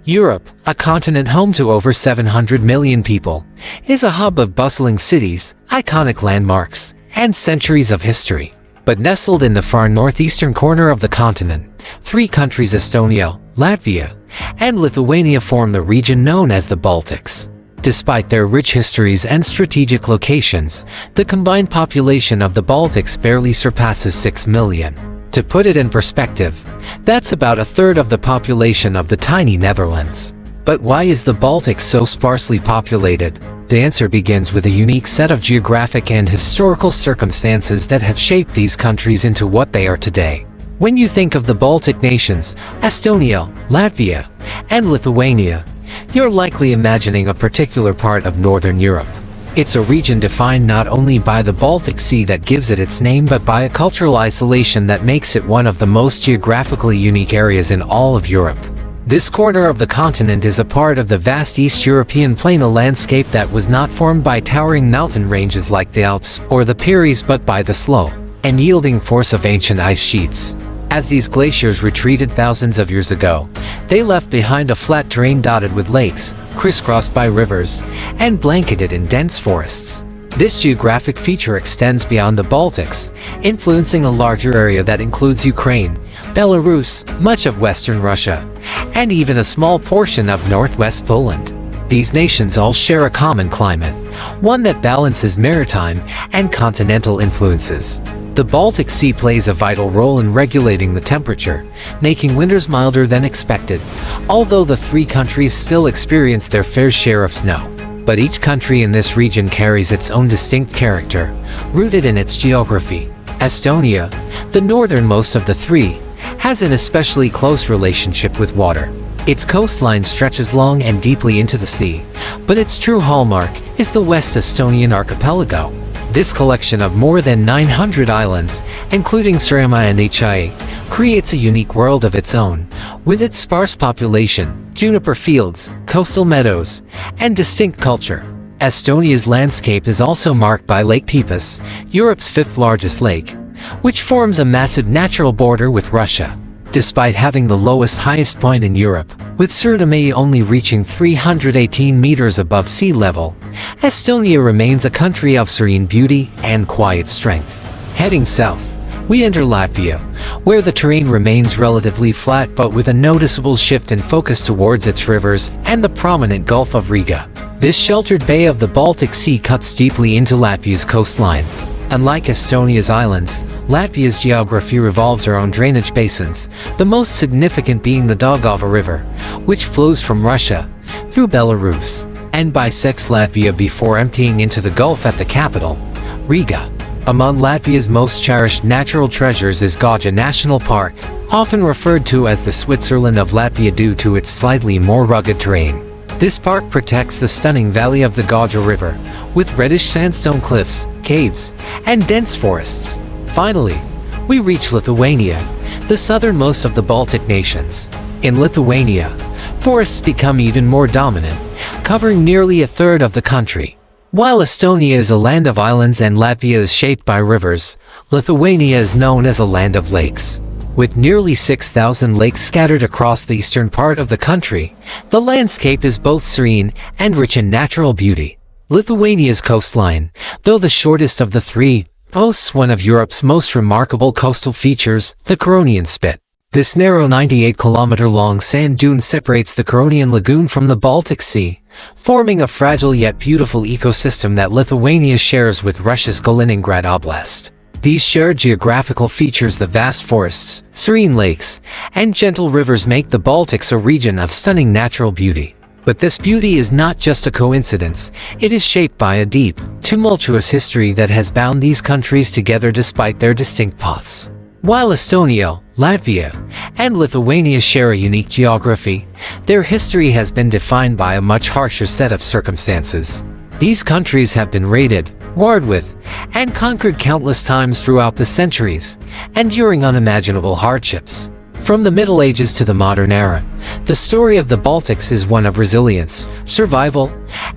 Europe, a continent home to over 700 million people, is a hub of bustling cities, iconic landmarks, and centuries of history. But nestled in the far northeastern corner of the continent, three countries Estonia, Latvia, and Lithuania form the region known as the Baltics. Despite their rich histories and strategic locations, the combined population of the Baltics barely surpasses 6 million. To put it in perspective, that's about a third of the population of the tiny Netherlands. But why is the Baltics so sparsely populated? The answer begins with a unique set of geographic and historical circumstances that have shaped these countries into what they are today. When you think of the Baltic nations, Estonia, Latvia, and Lithuania, you're likely imagining a particular part of Northern Europe. It's a region defined not only by the Baltic Sea that gives it its name but by a cultural isolation that makes it one of the most geographically unique areas in all of Europe. This corner of the continent is a part of the vast East European plain, a landscape that was not formed by towering mountain ranges like the Alps or the Pyrenees but by the slow and yielding force of ancient ice sheets. As these glaciers retreated thousands of years ago, they left behind a flat terrain dotted with lakes, crisscrossed by rivers, and blanketed in dense forests. This geographic feature extends beyond the Baltics, influencing a larger area that includes Ukraine, Belarus, much of Western Russia, and even a small portion of northwest Poland. These nations all share a common climate, one that balances maritime and continental influences. The Baltic Sea plays a vital role in regulating the temperature, making winters milder than expected, although the three countries still experience their fair share of snow. But each country in this region carries its own distinct character, rooted in its geography. Estonia, the northernmost of the three, has an especially close relationship with water. Its coastline stretches long and deeply into the sea, but its true hallmark is the West Estonian archipelago. This collection of more than 900 islands, including Saaremaa and Hiiumaa, creates a unique world of its own, with its sparse population, juniper fields, coastal meadows, and distinct culture. Estonia's landscape is also marked by Lake Peipus, Europe's fifth largest lake, which forms a massive natural border with Russia. Despite having the highest point in Europe, with Saaremaa only reaching 318 meters above sea level, Estonia remains a country of serene beauty and quiet strength. Heading south, we enter Latvia, where the terrain remains relatively flat but with a noticeable shift in focus towards its rivers and the prominent Gulf of Riga. This sheltered bay of the Baltic Sea cuts deeply into Latvia's coastline. Unlike Estonia's islands, Latvia's geography revolves around drainage basins, the most significant being the Daugava River, which flows from Russia through Belarus and bisects Latvia before emptying into the Gulf at the capital, Riga. Among Latvia's most cherished natural treasures is Gauja National Park, often referred to as the Switzerland of Latvia due to its slightly more rugged terrain. This park protects the stunning valley of the Gauja River, with reddish sandstone cliffs, caves, and dense forests. Finally, we reach Lithuania, the southernmost of the Baltic nations. In Lithuania, forests become even more dominant, covering nearly a third of the country. While Estonia is a land of islands and Latvia is shaped by rivers, Lithuania is known as a land of lakes. With nearly 6,000 lakes scattered across the eastern part of the country, the landscape is both serene and rich in natural beauty. Lithuania's coastline, though the shortest of the three, boasts one of Europe's most remarkable coastal features, the Curonian Spit. This narrow 98-kilometer-long sand dune separates the Curonian Lagoon from the Baltic Sea, forming a fragile yet beautiful ecosystem that Lithuania shares with Russia's Kaliningrad Oblast. These shared geographical features, the vast forests, serene lakes, and gentle rivers, make the Baltics a region of stunning natural beauty. But this beauty is not just a coincidence. It is shaped by a deep, tumultuous history that has bound these countries together despite their distinct paths. While Estonia, Latvia, and Lithuania share a unique geography, their history has been defined by a much harsher set of circumstances. These countries have been raided, warred with, and conquered countless times throughout the centuries, enduring unimaginable hardships. From the Middle Ages to the modern era, the story of the Baltics is one of resilience, survival,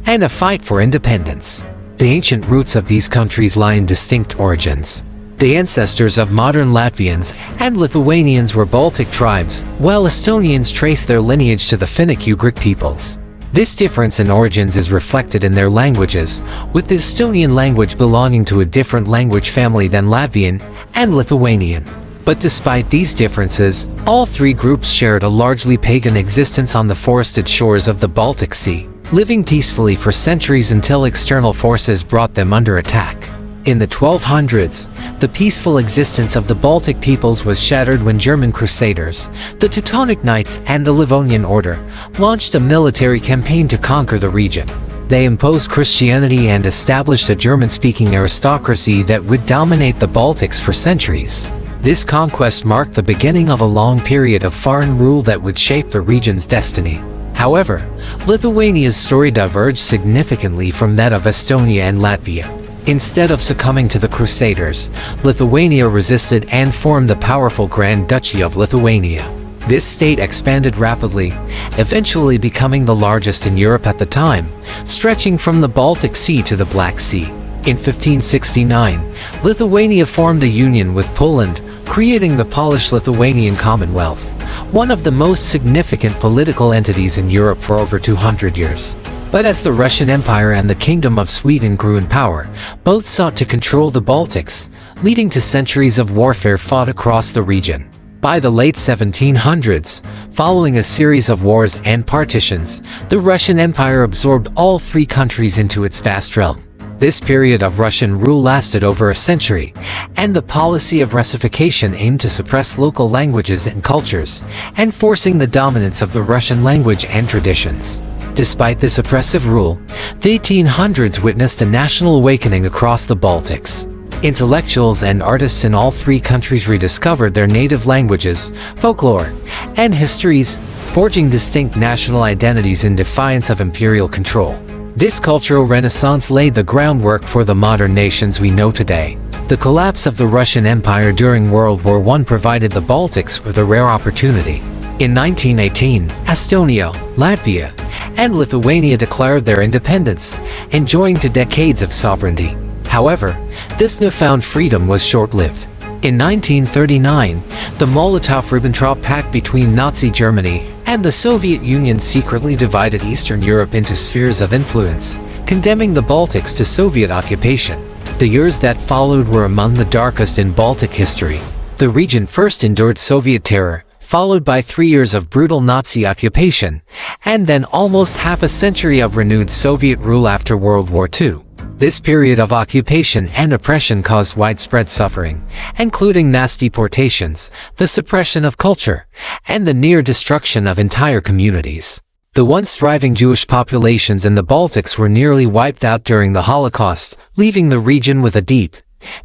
and a fight for independence. The ancient roots of these countries lie in distinct origins. The ancestors of modern Latvians and Lithuanians were Baltic tribes, while Estonians trace their lineage to the Finnic-Ugric peoples. This difference in origins is reflected in their languages, with the Estonian language belonging to a different language family than Latvian and Lithuanian. But despite these differences, all three groups shared a largely pagan existence on the forested shores of the Baltic Sea, living peacefully for centuries until external forces brought them under attack. In the 1200s, the peaceful existence of the Baltic peoples was shattered when German crusaders, the Teutonic Knights and the Livonian Order, launched a military campaign to conquer the region. They imposed Christianity and established a German-speaking aristocracy that would dominate the Baltics for centuries. This conquest marked the beginning of a long period of foreign rule that would shape the region's destiny. However, Lithuania's story diverged significantly from that of Estonia and Latvia. Instead of succumbing to the Crusaders, Lithuania resisted and formed the powerful Grand Duchy of Lithuania. This state expanded rapidly, eventually becoming the largest in Europe at the time, stretching from the Baltic Sea to the Black Sea. In 1569, Lithuania formed a union with Poland, creating the Polish-Lithuanian Commonwealth, one of the most significant political entities in Europe for over 200 years. But as the Russian Empire and the Kingdom of Sweden grew in power, both sought to control the Baltics, leading to centuries of warfare fought across the region. By the late 1700s, following a series of wars and partitions, the Russian Empire absorbed all three countries into its vast realm. This period of Russian rule lasted over a century, and the policy of Russification aimed to suppress local languages and cultures, enforcing the dominance of the Russian language and traditions. Despite this oppressive rule, the 1800s witnessed a national awakening across the Baltics. Intellectuals and artists in all three countries rediscovered their native languages, folklore, and histories, forging distinct national identities in defiance of imperial control. This cultural renaissance laid the groundwork for the modern nations we know today. The collapse of the Russian Empire during World War I provided the Baltics with a rare opportunity. In 1918, Estonia, Latvia, and Lithuania declared their independence, enjoying 2 decades of sovereignty. However, this newfound freedom was short-lived. In 1939, the Molotov-Ribbentrop Pact between Nazi Germany and the Soviet Union secretly divided Eastern Europe into spheres of influence, condemning the Baltics to Soviet occupation. The years that followed were among the darkest in Baltic history. The region first endured Soviet terror, followed by 3 years of brutal Nazi occupation, and then almost half a century of renewed Soviet rule after World War II. This period of occupation and oppression caused widespread suffering, including mass deportations, the suppression of culture, and the near destruction of entire communities. The once thriving Jewish populations in the Baltics were nearly wiped out during the Holocaust, leaving the region with a deep,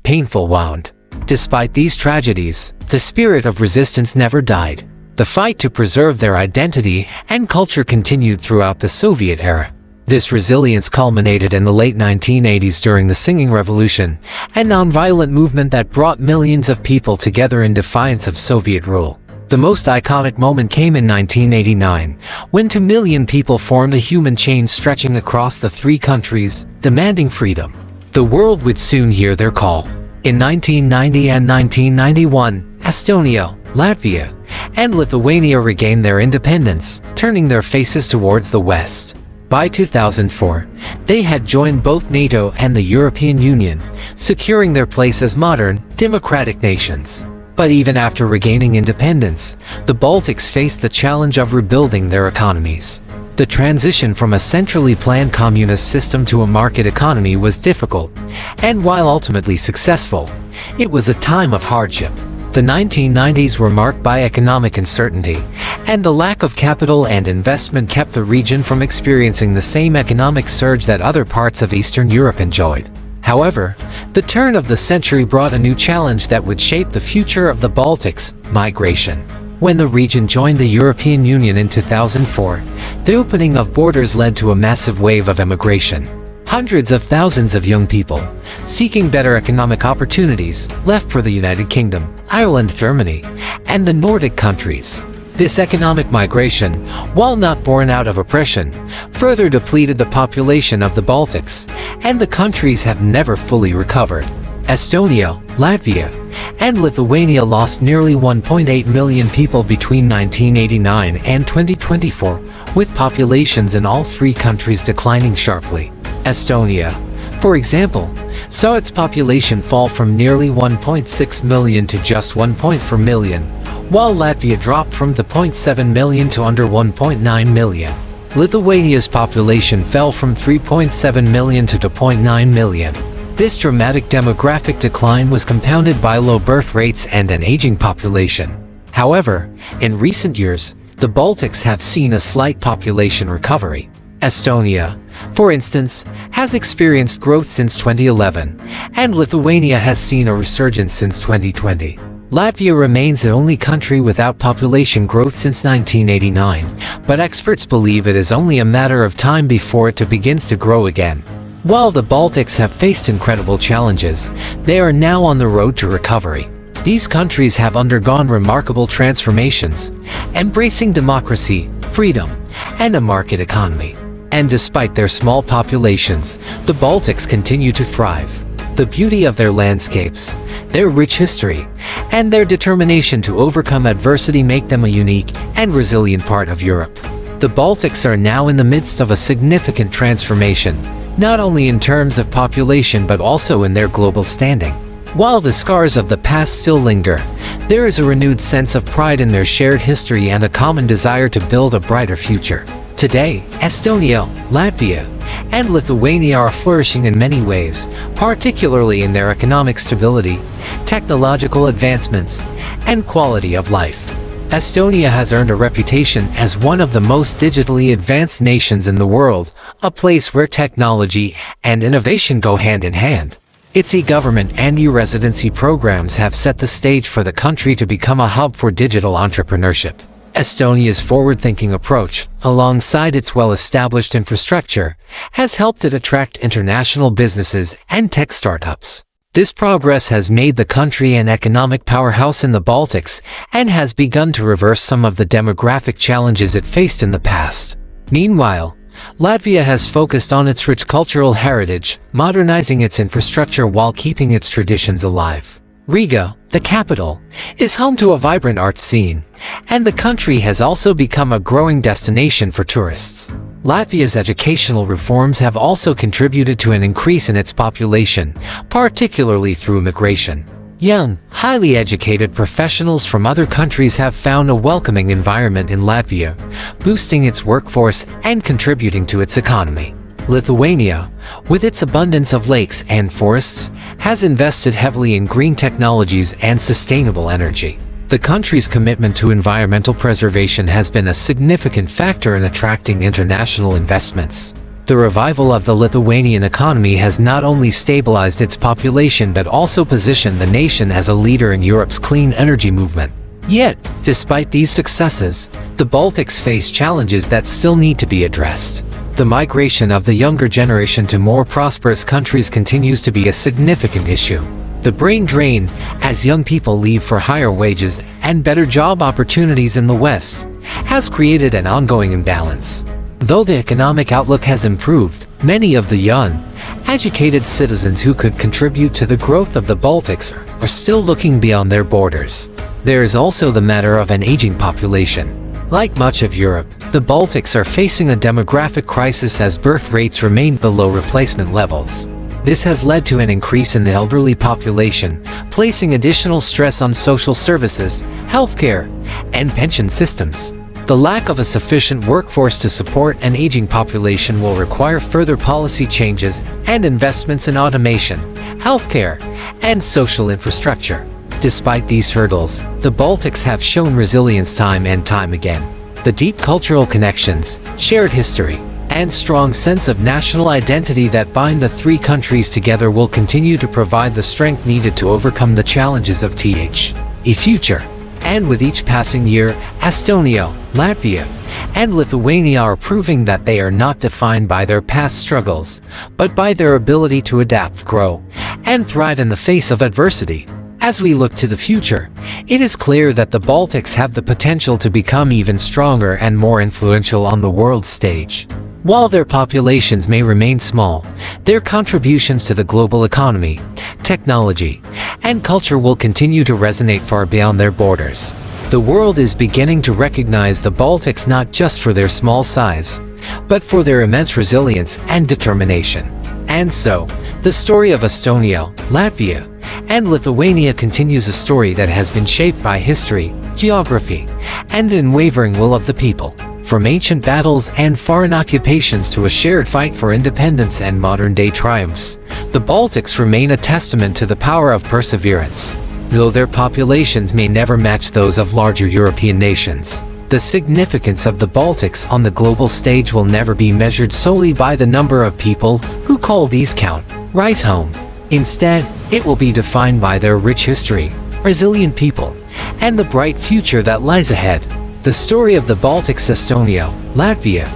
painful wound. Despite these tragedies, the spirit of resistance never died. The fight to preserve their identity and culture continued throughout the Soviet era. This resilience culminated in the late 1980s during the Singing Revolution, a nonviolent movement that brought millions of people together in defiance of Soviet rule. The most iconic moment came in 1989, when 2 million people formed a human chain stretching across the three countries, demanding freedom. The world would soon hear their call. In 1990 and 1991, Estonia, Latvia, and Lithuania regained their independence, turning their faces towards the West. By 2004, they had joined both NATO and the European Union, securing their place as modern, democratic nations. But even after regaining independence, the Baltics faced the challenge of rebuilding their economies. The transition from a centrally planned communist system to a market economy was difficult, and while ultimately successful, it was a time of hardship. The 1990s were marked by economic uncertainty, and the lack of capital and investment kept the region from experiencing the same economic surge that other parts of Eastern Europe enjoyed. However, the turn of the century brought a new challenge that would shape the future of the Baltics: migration. When the region joined the European Union in 2004, the opening of borders led to a massive wave of immigration. Hundreds of thousands of young people, seeking better economic opportunities, left for the United Kingdom, Ireland, Germany, and the Nordic countries. This economic migration, while not born out of oppression, further depleted the population of the Baltics, and the countries have never fully recovered. Estonia, Latvia and Lithuania lost nearly 1.8 million people between 1989 and 2024, with populations in all three countries declining sharply. Estonia, for example, saw its population fall from nearly 1.6 million to just 1.4 million, while Latvia dropped from 2.7 million to under 1.9 million. Lithuania's population fell from 3.7 million to 2.9 million. This dramatic demographic decline was compounded by low birth rates and an aging population. However, in recent years, the Baltics have seen a slight population recovery. Estonia, for instance, has experienced growth since 2011, and Lithuania has seen a resurgence since 2020. Latvia remains the only country without population growth since 1989, but experts believe it is only a matter of time before it begins to grow again. While the Baltics have faced incredible challenges, they are now on the road to recovery. These countries have undergone remarkable transformations, embracing democracy, freedom, and a market economy. And despite their small populations, the Baltics continue to thrive. The beauty of their landscapes, their rich history, and their determination to overcome adversity make them a unique and resilient part of Europe. The Baltics are now in the midst of a significant transformation, not only in terms of population but also in their global standing. While the scars of the past still linger, there is a renewed sense of pride in their shared history and a common desire to build a brighter future. Today, Estonia, Latvia, and Lithuania are flourishing in many ways, particularly in their economic stability, technological advancements, and quality of life. Estonia has earned a reputation as one of the most digitally advanced nations in the world, a place where technology and innovation go hand in hand. Its e-government and e-residency programs have set the stage for the country to become a hub for digital entrepreneurship. Estonia's forward-thinking approach, alongside its well-established infrastructure, has helped it attract international businesses and tech startups. This progress has made the country an economic powerhouse in the Baltics and has begun to reverse some of the demographic challenges it faced in the past. Meanwhile, Latvia has focused on its rich cultural heritage, modernizing its infrastructure while keeping its traditions alive. Riga, the capital, is home to a vibrant art scene, and the country has also become a growing destination for tourists. Latvia's educational reforms have also contributed to an increase in its population, particularly through migration. Young, highly educated professionals from other countries have found a welcoming environment in Latvia, boosting its workforce and contributing to its economy. Lithuania, with its abundance of lakes and forests, has invested heavily in green technologies and sustainable energy. The country's commitment to environmental preservation has been a significant factor in attracting international investments. The revival of the Lithuanian economy has not only stabilized its population but also positioned the nation as a leader in Europe's clean energy movement. Yet, despite these successes, the Baltics face challenges that still need to be addressed. The migration of the younger generation to more prosperous countries continues to be a significant issue. The brain drain, as young people leave for higher wages and better job opportunities in the West, has created an ongoing imbalance. Though the economic outlook has improved, many of the young, educated citizens who could contribute to the growth of the Baltics are still looking beyond their borders. There is also the matter of an aging population. Like much of Europe, the Baltics are facing a demographic crisis as birth rates remain below replacement levels. This has led to an increase in the elderly population, placing additional stress on social services, healthcare, and pension systems. The lack of a sufficient workforce to support an aging population will require further policy changes and investments in automation, healthcare, and social infrastructure. Despite these hurdles, the Baltics have shown resilience time and time again. The deep cultural connections, shared history, and strong sense of national identity that bind the three countries together will continue to provide the strength needed to overcome the challenges of the future. And with each passing year, Estonia, Latvia, and Lithuania are proving that they are not defined by their past struggles, but by their ability to adapt, grow, and thrive in the face of adversity. As we look to the future, it is clear that the Baltics have the potential to become even stronger and more influential on the world stage. While their populations may remain small, their contributions to the global economy, technology, and culture will continue to resonate far beyond their borders. The world is beginning to recognize the Baltics not just for their small size, but for their immense resilience and determination. And so, the story of Estonia, Latvia, and Lithuania continues, a story that has been shaped by history, geography, and the unwavering will of the people. From ancient battles and foreign occupations to a shared fight for independence and modern-day triumphs, the Baltics remain a testament to the power of perseverance. Though their populations may never match those of larger European nations, the significance of the Baltics on the global stage will never be measured solely by the number of people who call these countries home. Instead, it will be defined by their rich history, resilient people, and the bright future that lies ahead. The story of the Baltics, Estonia, Latvia,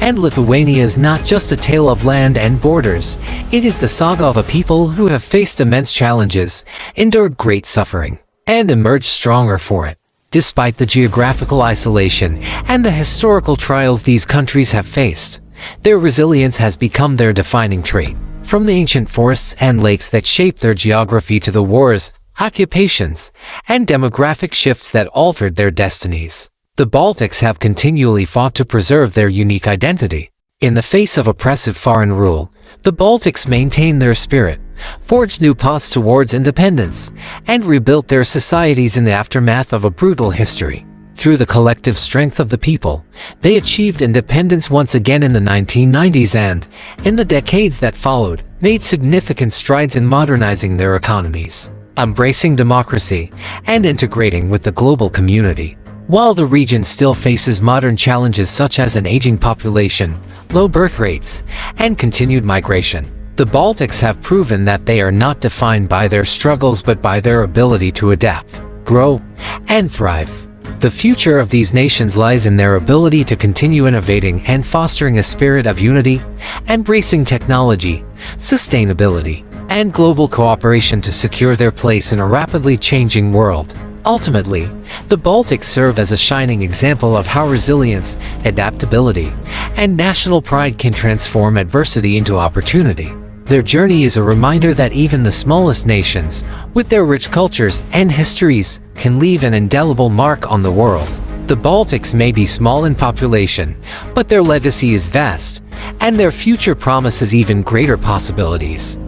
and Lithuania is not just a tale of land and borders. It is the saga of a people who have faced immense challenges, endured great suffering, and emerged stronger for it. Despite the geographical isolation and the historical trials these countries have faced, their resilience has become their defining trait. From the ancient forests and lakes that shaped their geography to the wars, occupations, and demographic shifts that altered their destinies, the Baltics have continually fought to preserve their unique identity. In the face of oppressive foreign rule, the Baltics maintained their spirit, forged new paths towards independence, and rebuilt their societies in the aftermath of a brutal history. Through the collective strength of the people, they achieved independence once again in the 1990s and, in the decades that followed, made significant strides in modernizing their economies, embracing democracy, and integrating with the global community. While the region still faces modern challenges such as an aging population, low birth rates, and continued migration, the Baltics have proven that they are not defined by their struggles but by their ability to adapt, grow, and thrive. The future of these nations lies in their ability to continue innovating and fostering a spirit of unity, embracing technology, sustainability, and global cooperation to secure their place in a rapidly changing world. Ultimately, the Baltics serve as a shining example of how resilience, adaptability, and national pride can transform adversity into opportunity. Their journey is a reminder that even the smallest nations, with their rich cultures and histories, can leave an indelible mark on the world. The Baltics may be small in population, but their legacy is vast, and their future promises even greater possibilities.